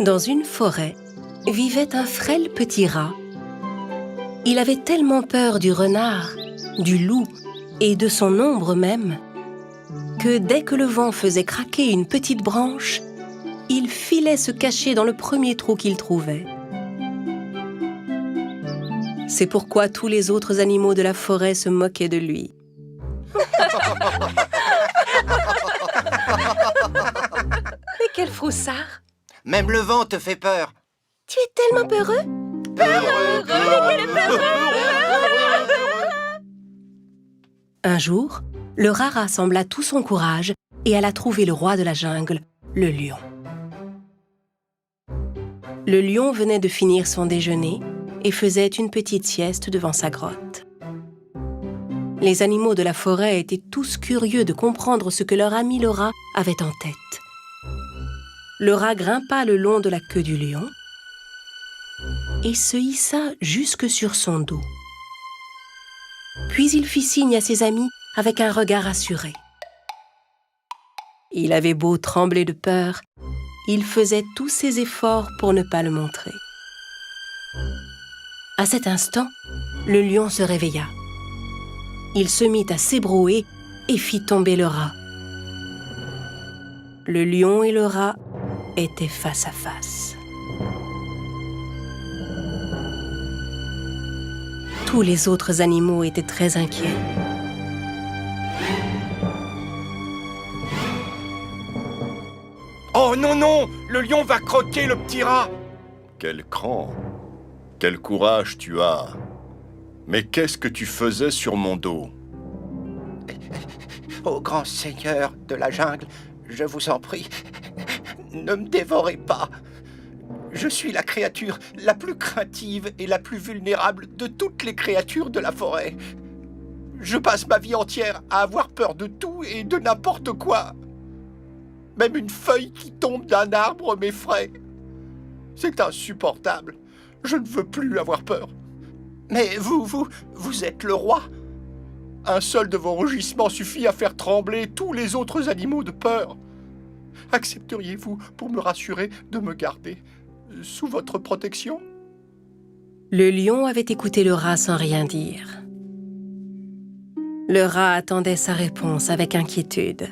Dans une forêt, vivait un frêle petit rat. Il avait tellement peur du renard, du loup et de son ombre même, que dès que le vent faisait craquer une petite branche, il filait se cacher dans le premier trou qu'il trouvait. C'est pourquoi tous les autres animaux de la forêt se moquaient de lui. Mais quel froussard! Même le vent te fait peur. Tu es tellement peureux! Un jour, le rat rassembla tout son courage et alla trouver le roi de la jungle, le lion. Le lion venait de finir son déjeuner et faisait une petite sieste devant sa grotte. Les animaux de la forêt étaient tous curieux de comprendre ce que leur ami le rat avait en tête. Le rat grimpa le long de la queue du lion et se hissa jusque sur son dos. Puis il fit signe à ses amis avec un regard assuré. Il avait beau trembler de peur, il faisait tous ses efforts pour ne pas le montrer. À cet instant, le lion se réveilla. Il se mit à s'ébrouer et fit tomber le rat. Le lion et le rat étaient face à face. Tous les autres animaux étaient très inquiets. Oh non, non! Le lion va croquer le petit rat! Quel cran! Quel courage tu as! Mais qu'est-ce que tu faisais sur mon dos? Ô grand seigneur de la jungle, je vous en prie, ne me dévorez pas. Je suis la créature la plus craintive et la plus vulnérable de toutes les créatures de la forêt. Je passe ma vie entière à avoir peur de tout et de n'importe quoi. Même une feuille qui tombe d'un arbre m'effraie. C'est insupportable. Je ne veux plus avoir peur. Mais vous êtes le roi. Un seul de vos rugissements suffit à faire trembler tous les autres animaux de peur. Accepteriez-vous, pour me rassurer, de me garder sous votre protection? Le lion avait écouté le rat sans rien dire. Le rat attendait sa réponse avec inquiétude.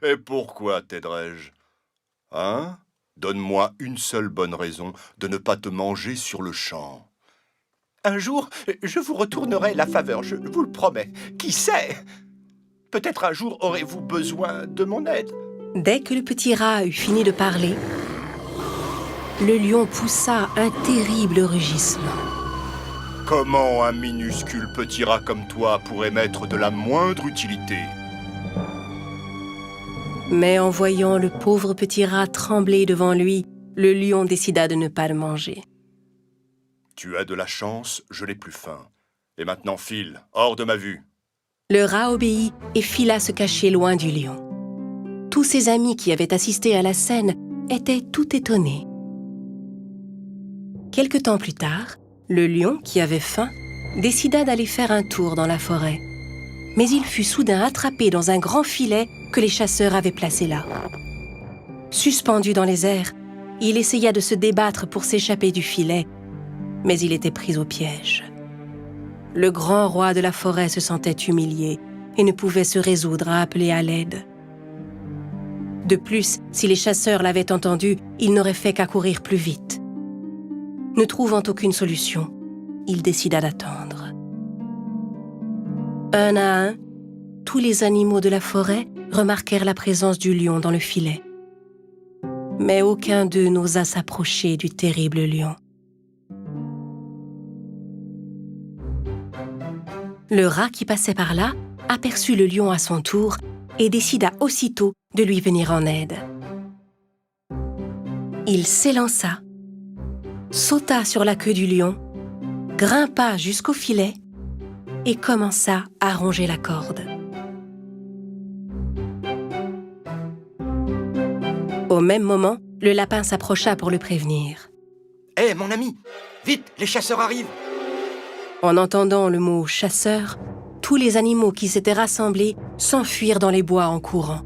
Et pourquoi t'aiderais-je? Hein? Donne-moi une seule bonne raison de ne pas te manger sur le champ. Un jour, je vous retournerai la faveur, je vous le promets. Qui sait? Peut-être un jour aurez-vous besoin de mon aide. Dès que le petit rat eut fini de parler, le lion poussa un terrible rugissement. Comment un minuscule petit rat comme toi pourrait m'être de la moindre utilité? Mais en voyant le pauvre petit rat trembler devant lui, le lion décida de ne pas le manger. Tu as de la chance, je n'ai plus faim. Et maintenant file, hors de ma vue. Le rat obéit et fila se cacher loin du lion. Tous ses amis qui avaient assisté à la scène étaient tout étonnés. Quelque temps plus tard, le lion, qui avait faim, décida d'aller faire un tour dans la forêt. Mais il fut soudain attrapé dans un grand filet que les chasseurs avaient placé là. Suspendu dans les airs, il essaya de se débattre pour s'échapper du filet, mais il était pris au piège. Le grand roi de la forêt se sentait humilié et ne pouvait se résoudre à appeler à l'aide. De plus, si les chasseurs l'avaient entendu, il n'aurait fait qu'accourir plus vite. Ne trouvant aucune solution, il décida d'attendre. Un à un, tous les animaux de la forêt remarquèrent la présence du lion dans le filet. Mais aucun d'eux n'osa s'approcher du terrible lion. Le rat qui passait par là aperçut le lion à son tour et décida aussitôt de lui venir en aide. Il s'élança, sauta sur la queue du lion, grimpa jusqu'au filet et commença à ronger la corde. Au même moment, le lapin s'approcha pour le prévenir. « Hé, mon ami, vite, les chasseurs arrivent !» En entendant le mot « chasseur », tous les animaux qui s'étaient rassemblés s'enfuirent dans les bois en courant.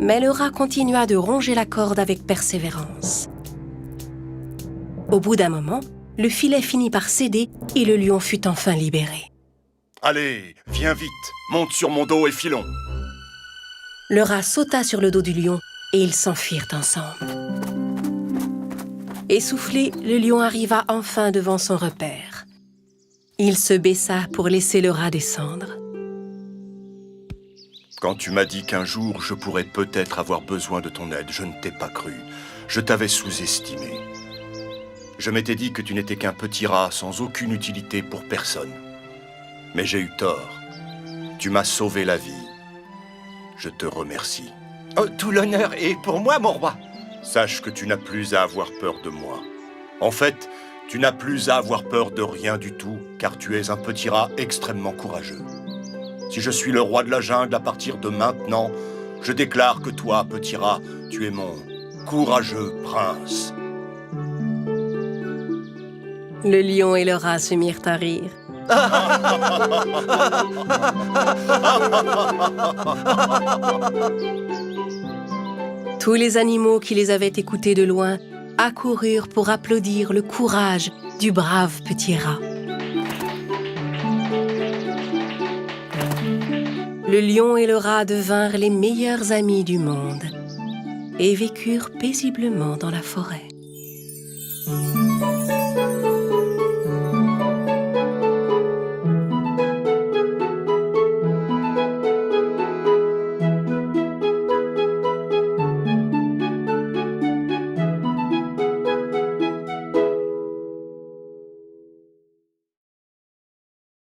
Mais le rat continua de ronger la corde avec persévérance. Au bout d'un moment, le filet finit par céder et le lion fut enfin libéré. Allez, viens vite, monte sur mon dos et filons. Le rat sauta sur le dos du lion et ils s'enfuirent ensemble. Essoufflé, le lion arriva enfin devant son repère. Il se baissa pour laisser le rat descendre. Quand tu m'as dit qu'un jour je pourrais peut-être avoir besoin de ton aide, je ne t'ai pas cru. Je t'avais sous-estimé. Je m'étais dit que tu n'étais qu'un petit rat sans aucune utilité pour personne. Mais j'ai eu tort. Tu m'as sauvé la vie. Je te remercie. Oh, tout l'honneur est pour moi, mon roi. Sache que tu n'as plus à avoir peur de moi. En fait, tu n'as plus à avoir peur de rien du tout, car tu es un petit rat extrêmement courageux. Si je suis le roi de la jungle à partir de maintenant, je déclare que toi, petit rat, tu es mon courageux prince. Le lion et le rat se mirent à rire. Tous les animaux qui les avaient écoutés de loin accoururent pour applaudir le courage du brave petit rat. Le lion et le rat devinrent les meilleurs amis du monde et vécurent paisiblement dans la forêt.